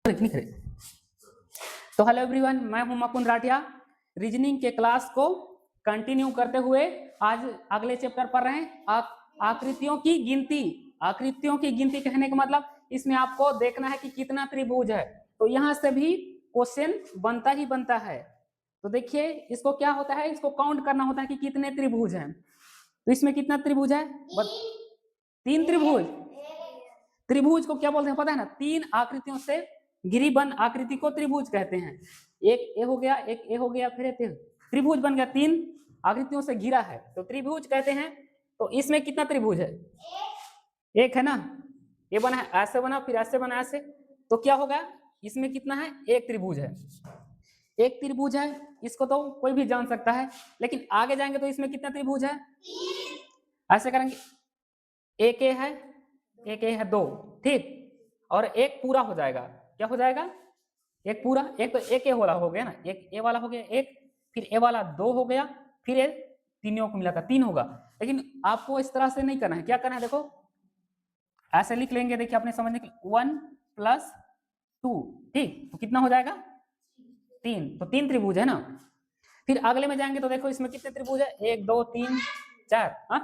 तो hello everyone, मैं हूं मुकुंद राठिया। रीजनिंग के क्लास को कंटिन्यू करते हुए आज अगले चैप्टर पढ़ रहे हैं आकृतियों की गिनती। आकृतियों की गिनती कहने का मतलब इसमें आपको देखना है कि कितना त्रिभुज है, तो यहाँ से भी क्वेश्चन बनता ही बनता है। तो देखिए इसको क्या होता है, इसको काउंट करना होता है कि कितने त्रिभुज हैं। तो इसमें कितना त्रिभुज है? 3 त्रिभुज। त्रिभुज को क्या बोलते हैं पता है ना? 3 आकृतियों से घिरी बन आकृति को त्रिभुज कहते हैं। एक ए हो गया, एक ए हो गया, फिर एक त्रिभुज बन गया। 3 आकृतियों से घिरा है तो त्रिभुज कहते हैं। तो इसमें कितना त्रिभुज है? एक है ना। ये बना है, ऐसे बना, फिर ऐसे बना, ऐसे। तो क्या होगा, इसमें कितना है? एक त्रिभुज है। एक त्रिभुज है, इसको तो कोई भी जान सकता है। लेकिन आगे जाएंगे तो इसमें कितना त्रिभुज है? ऐसे करेंगे, एक ए है, एक ए है, 2, ठीक। और एक पूरा हो जाएगा। क्या हो जाएगा? एक पूरा। एक तो एक ए वाला हो गया ना, एक ए वाला हो गया एक, फिर ए वाला 2 हो गया, फिर ए तीनों को मिलाकर 3 होगा। लेकिन आपको इस तरह से नहीं करना है। क्या करना है देखो, ऐसे लिख लेंगे। देखिए अपने समझने के 1 + 2, ठीक। तो कितना हो जाएगा? 3। तो 3 त्रिभुज है ना। फिर अगले में जाएंगे तो देखो इसमें कितने त्रिभुज है? 1 2 3 4। हाँ,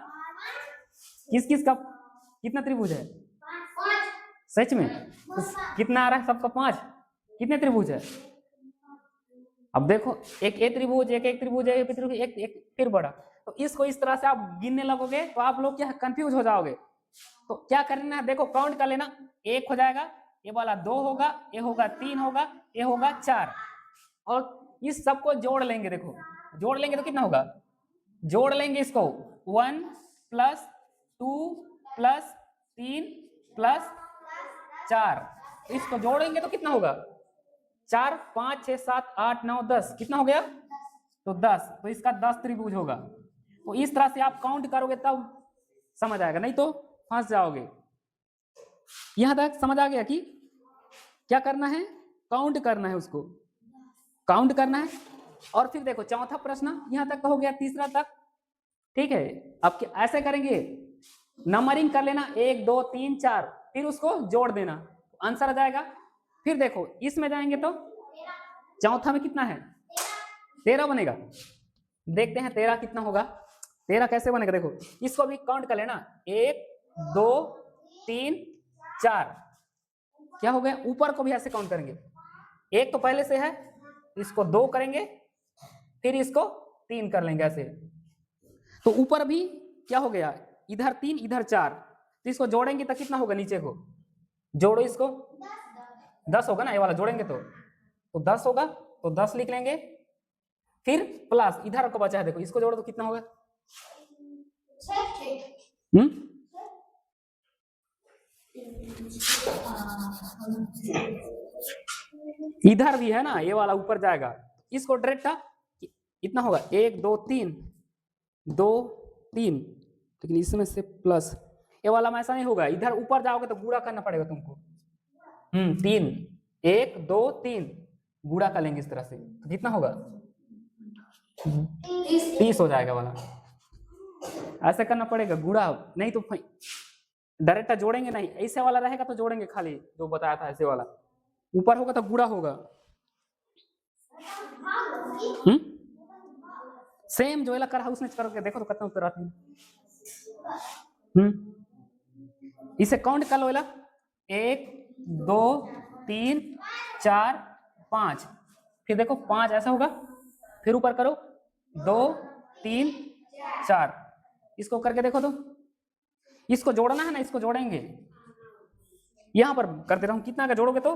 किस किस का कितना त्रिभुज है? सच में? तो कितना आ रहा है सबका? 5। कितने त्रिभुज है? अब देखो, एक ए त्रिभुज, एक त्रिभुज, एक त्रिभुज, एक फिर बड़ा। तो इसको इस तरह से आप गिनने लगोगे तो आप लोग क्या कंफ्यूज हो जाओगे। तो क्या करना है देखो, काउंट कर लेना। 1 हो जाएगा, ये वाला 2 होगा, ये होगा 3 होगा, ये होगा 4। और इस सबको जोड़ लेंगे। देखो जोड़ लेंगे तो कितना होगा? जोड़ लेंगे इसको 1 + 2 + 3 + 4। इसको जोड़ेंगे तो कितना होगा? 4 5 6 7 8 9 10। कितना हो गया? तो 10। तो इसका 10 त्रिभुज होगा। तो इस तरह से आप काउंट करोगे तब समझ आएगा, नहीं तो फंस जाओगे। यहां तक समझ आ गया कि क्या करना है? काउंट करना है, उसको काउंट करना है। और फिर देखो चौथा प्रश्न यहां तक हो गया, तीसरा तक, ठीक है। अब ऐसे करेंगे, नंबरिंग कर लेना 1 2 3 4, फिर उसको जोड़ देना, आंसर आ जाएगा। फिर देखो इसमें जाएंगे तो चौथा में कितना है? 13 बनेगा। देखते हैं 13 कितना होगा। 13 कैसे बनेगा? देखो इसको भी काउंट कर लेना, 1 2 3 4। क्या हो गया? ऊपर को भी ऐसे काउंट करेंगे। 1 तो पहले से है, इसको 2 करेंगे, फिर इसको 3 कर लेंगे ऐसे। तो ऊपर भी क्या हो गया? इधर 3 इधर 4। तो इसको जोड़ेंगे तो कितना होगा? नीचे को जोड़ो, इसको 10 होगा ना। ये वाला जोड़ेंगे तो 10 होगा, तो 10 लिख लेंगे। फिर प्लस इधर को बचा है, देखो इसको जोड़ो तो कितना होगा? इधर भी है ना, ये वाला ऊपर जाएगा। इसको डायरेक्ट इतना होगा 1 2 3 2 3। लेकिन इसमें से प्लस ये वाला में ऐसा नहीं होगा, इधर ऊपर जाओगे तो गुणा करना पड़ेगा तुमको। 3 1 2 3 गुणा कर लेंगे इस तरह से, तो कितना होगा? 30 हो जाएगा वाला। ऐसा करना पड़ेगा गुणा, नहीं तो डायरेक्ट जोड़ेंगे नहीं। ऐसे वाला रहेगा तो जोड़ेंगे, खाली जो बताया था ऐसे वाला। ऊपर होगा तो गुणा होगा। सेम जो वाला करा उसने करोगे, देखो तो कितना उत्तर आती है। इसे काउंट कर लो। 1 2 3 4 5, फिर देखो 5 ऐसा होगा, फिर ऊपर करो 2 3 4। इसको करके देखो तो इसको जोड़ना है ना, इसको जोड़ेंगे। यहां पर करते रहूं, कितना का जोड़ोगे तो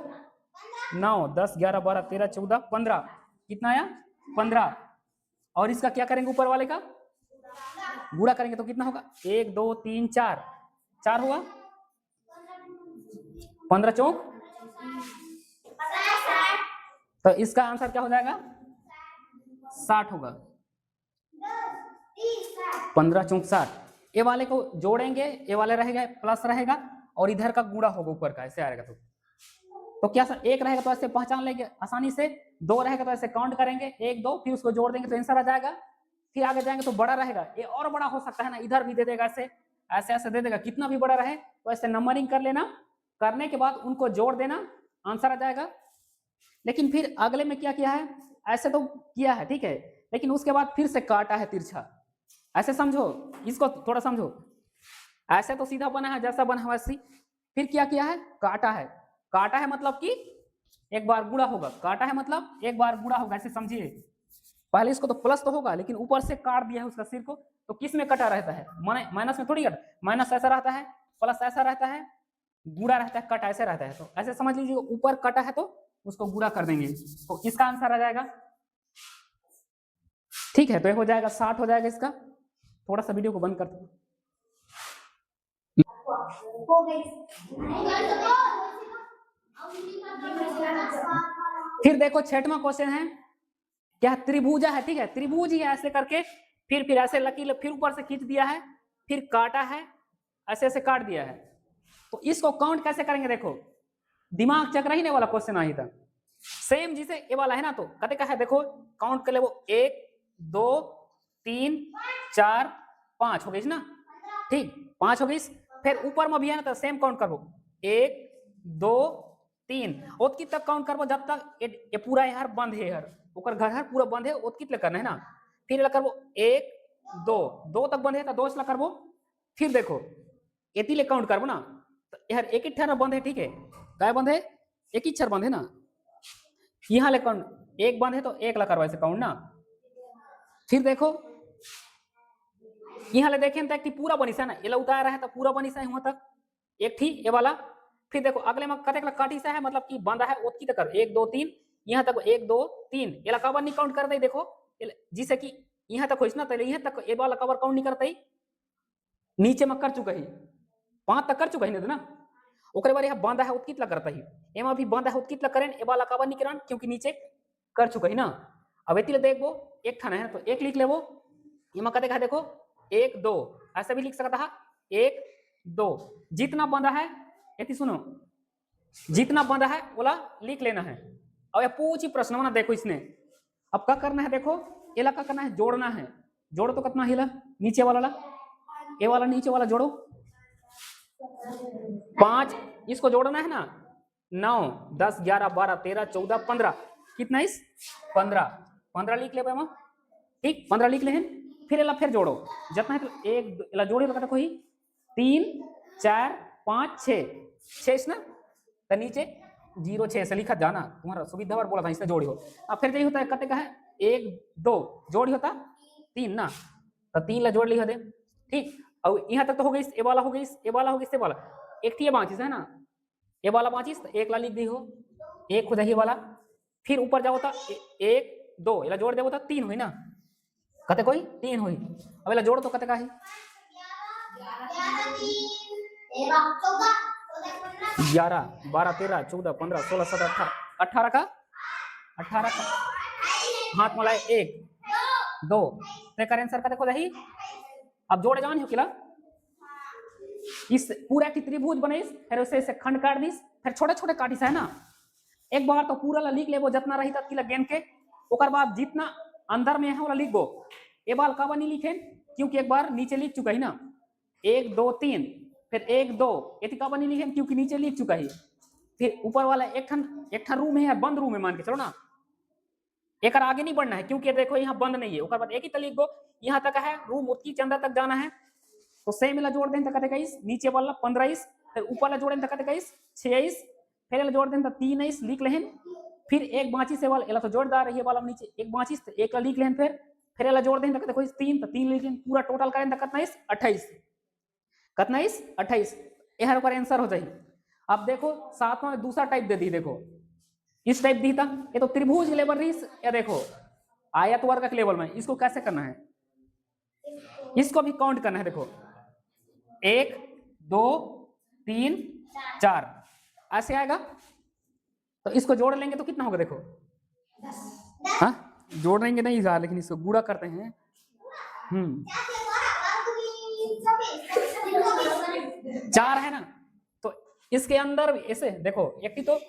9 10 11 12 13 14 15। कितना आया? 15। और इसका क्या करेंगे? ऊपर वाले का गुणा करेंगे तो कितना होगा? 1 2 3 4 4 हुआ, 15 चौक। तो इसका आंसर क्या हो जाएगा? 60 होगा। 15 चौक 60। ए वाले को जोड़ेंगे, ए वाले रहेगा प्लस रहेगा, और इधर का गुणा होगा ऊपर का, ऐसे आएगा। तो क्या सर, 1 रहेगा तो ऐसे पहचान लेंगे आसानी से, 2 रहेगा तो ऐसे काउंट करेंगे 1 2, फिर उसको जोड़ देंगे तो आंसर आ जाएगा। फिर आगे जाएंगे तो बड़ा रहेगा, ये और बड़ा हो सकता है ना, इधर भी दे देगा, ऐसे ऐसे ऐसे दे देगा। कितना भी बड़ा रहे तो ऐसे नंबरिंग कर लेना, करने के बाद उनको जोड़ देना, आंसर आ जाएगा। लेकिन फिर अगले में क्या किया है, ऐसे तो किया है ठीक है, लेकिन उसके बाद फिर से काटा है तिरछा, ऐसे समझो, इसको थोड़ा समझो। ऐसे तो सीधा बना है जैसा बना है वैसे, फिर क्या किया है, काटा है। काटा है मतलब कि एक बार गुणा होगा, काटा है मतलब एक बार गुणा होगा, ऐसे समझिए। पहले इसको तो प्लस तो होगा, लेकिन ऊपर से काट दिया है उसका सिर को, तो किस में कटा रहता है, माइनस में थोड़ी कटा, माइनस ऐसा रहता है, प्लस ऐसा रहता है, गुणा रहता है, कट ऐसे रहता है। तो ऐसे समझ लीजिए ऊपर कटा है तो उसको गुणा कर देंगे, तो इसका आंसर आ जाएगा। ठीक है, तो ये हो जाएगा 60 हो जाएगा इसका। थोड़ा सा वीडियो को बंद करते हैं। फिर देखो 6वां क्वेश्चन है, क्या त्रिभुजा है, ठीक है, त्रिभुज ही है, ऐसे करके फिर ऐसे लकीर फिर ऊपर से खींच दिया है, फिर काटा है, ऐसे ऐसे काट दिया है। तो इसको काउंट कैसे करेंगे, देखो दिमाग चक रही वाला क्वेश्चन आई था, सेम जिसे ये वाला है ना, तो कते का है, देखो काउंट कर ले, वो 1 2 3 4 5 हो गई ना, ठीक 5 हो गई। फिर ऊपर में भी है ना, तो सेम काउंट करो, 1 2 3 ओतकी तक काउंट करबो, जब तक ये पूरा यार बंद है, यार ओकर घर हर पूरा बंद है, ओतकी तक करना है ना। फिर करबो 1 2 तक बंद है, तो 2 से करबो। फिर देखो एती ले काउंट करबो ना, तो यार एक ही ठर बंद है, ठीक है, काय बंद है, एक ही क्षर बंद है ना, यहाँ ले काउंट एक बंद है तो एक ला करवा ऐसे काउंट ना। फिर देखो यहाँ ले देखें तक कि पूरा बनिसा ना, ये उतार रहा है तो पूरा बनिसा है वहां तक, एक थी ये वाला। फिर देखो अगले में कतेक काटी सा है, मतलब कि बंदा है ओतकी तक कर 1 2 3 यहाँ तक 1 2 3 ये कवर नहीं काउंट कर दे, देखो जिसे कि यहाँ तक होइस ना, तो यहाँ तक ये वाला कवर काउंट नहीं करते, नीचे में कर चुका है 5 तक कर चुका है ना, ओकरे बार यहाँ बंदा है उतकित ला करता ही, एमा भी बंदा है उतकित ला करें, ए वाला कवर नहीं करान क्योंकि नीचे कर चुका है ना। अब एती ले देखो एक ठाना है तो एक लिख लेबो, एमा कते का देखो 1 2 ऐसा भी लिख सकता है, 1 2 जितना बंदा है, एती सुनो जितना बंदा है बोला लिख लेना है। अब ये पूछी प्रश्न बना देखो इसने, अब क्या करना है, देखो ये ला क्या करना है, जोड़ना है। जोड़ तो कितना हिला, नीचे वाला ला, ये वाला नीचे वाला जोड़ो 5, इसको जोड़ना है ना, 9 10 11 12 13 14 15, कितना इस 15 लिख ले, ठीक 15 लिख ले। फिर एला फिर जोड़ो जितना है, तो एक एला जोड़े तो कोई 3 4 5 6 ना, तो नीचे 0 6 से लिखा जाना, तुम्हारा सुविधा बार बोला था इसने जोड़ी हो। अब फिर यही होता है, कते का है 1 2 जोड़ी होता 3 ना, तो 3 ला जोड़ लिखा दे, ठीक। अब यहाँ तक तो हो गई, ए वाला हो गई, ए वाला हो गई, वाला एक थी बाँचिस है ना, ए वाला बाँचिस, तो एक ला लिख दी हो, एक हो जाइए वाला। फिर ऊपर जाओ था 1 2 एला जोड़ देवो था 3 हुई ना, कते कोई 3 हुई। अब एला जोड़ तो कते का है 11 12 13 14 15 16 17 18 का 18 का हाथ मिलाए 1 2 ते आंसर कते को रही। अब जोड़े जान हो किला, इस पूरा की त्रिभुज बने, फिर उसे खंड काट दीस, फिर छोटे छोटे काटिस है ना, एक बार तो पूरा ला लिख लेबो जितना रही तक किला गेन के, ओकर बाद जितना अंदर में है वाला लिख दो। ए बाल का नहीं लिखे क्योंकि एक बार नीचे लिख चुका है ना, 1 2 3 फिर 1 2 ये का नहीं लिखे क्योंकि नीचे लिख चुका है। फिर ऊपर वाला एक ठन रूम है, बंद रूम है मान के चलो ना, एक आगे नहीं बढ़ना है क्योंकि देखो यहाँ बंद नहीं है, बाद एक ही तक लिख दो, यहाँ तक है रूम उतकी चंदा तक जाना है, तो सेम वाला जोड़ दें तो कते का नीचे वाला 15, फिर ऊपर वाला जोड़ दें तो कते का 26, फिर जोड़ दें तो 23 लिख लें, फिर एक बाँची से वाला एला तो जोड़दार है, ये वाला नीचे एक बाँची तो एक ला लिख लें, फिर एला जोड़ दें तो कते 3 तो 3 लिख लें, पूरा टोटल करें तो कितना 28, कितना 28 यह ऊपर आंसर हो जाए। अब देखो साथ में दूसरा टाइप दे दी, देखो इस टाइप दी था, ये तो त्रिभुज लेवल रही, या देखो आयत वर्ग लेवल में, इसको कैसे करना है, इसको भी काउंट करना है। देखो 1 2 3 4 ऐसे आएगा, तो इसको जोड़ लेंगे तो कितना होगा, देखो हाँ जोड़ लेंगे नहीं जा, लेकिन इसको गुणा करते हैं। 4 है ना, तो इसके अंदर ऐसे देखो एक ही तो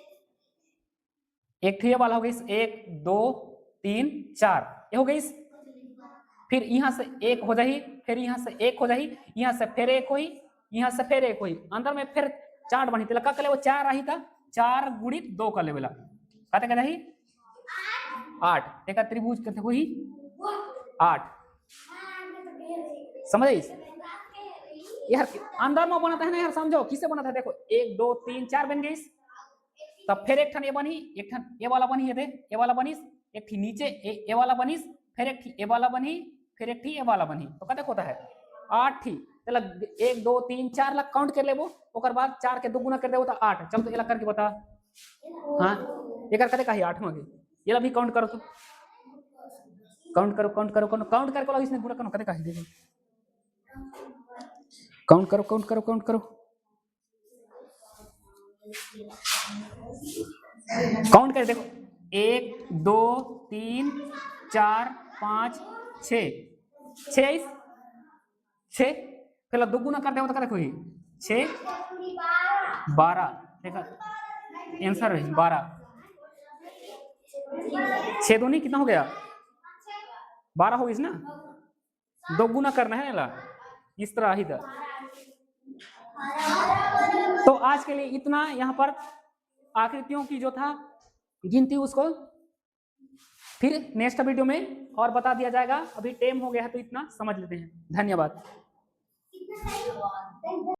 एक थी वाला हो गई 1 2 3 4 ये हो गई, फिर यहाँ से एक हो जाही, फिर यहाँ से एक हो जाही, यहाँ से फिर एक हुई, यहाँ से फिर एक हुई, अंदर में फिर 4 बनी थी, लगा वो 4 आई था, 4 गुणित 2 कर लेवला कहते कहते ही 8 एक त्रिभुज करते हुई 8 समझ यार अंदर में बनाता है ना यार, समझो किससे बना था, देखो 1 2 3 4 बन गई, तब फिर एक ठन ये बनी, एक ठन ये वाला बनी, ये दे ये वाला बनी, एक थी नीचे ये वाला बनी, फिर एक थी ये वाला बनी, फिर एक थी ये वाला बनी, तो कते होता है 8 थी। चल 1 2 3 4 लाख काउंट कर लेबो, ओकर बाद 4 के 2 गुना कर देबो तो 8। चल तो ये करके बता, हां एकर कते कही 8 में ये भी काउंट करो, तो काउंट करो काउंट करो काउंट करके इसने गुना करो कते कही देखो, काउंट करो काउंट करो काउंट करो काउंट कर देखो 1 2 3 4 5 6 6 6 फिर 2 गुना कर दे तो देखो 6 12 देखा आंसर है 12। 6 दूनी कितना हो गया 12 हो गई ना, 2 गुना करना है ना इस तरह ही था। तो आज के लिए इतना, यहाँ पर आकृतियों की जो था गिनती उसको फिर नेक्स्ट वीडियो में और बता दिया जाएगा। अभी टाइम हो गया है तो इतना समझ लेते हैं। धन्यवाद।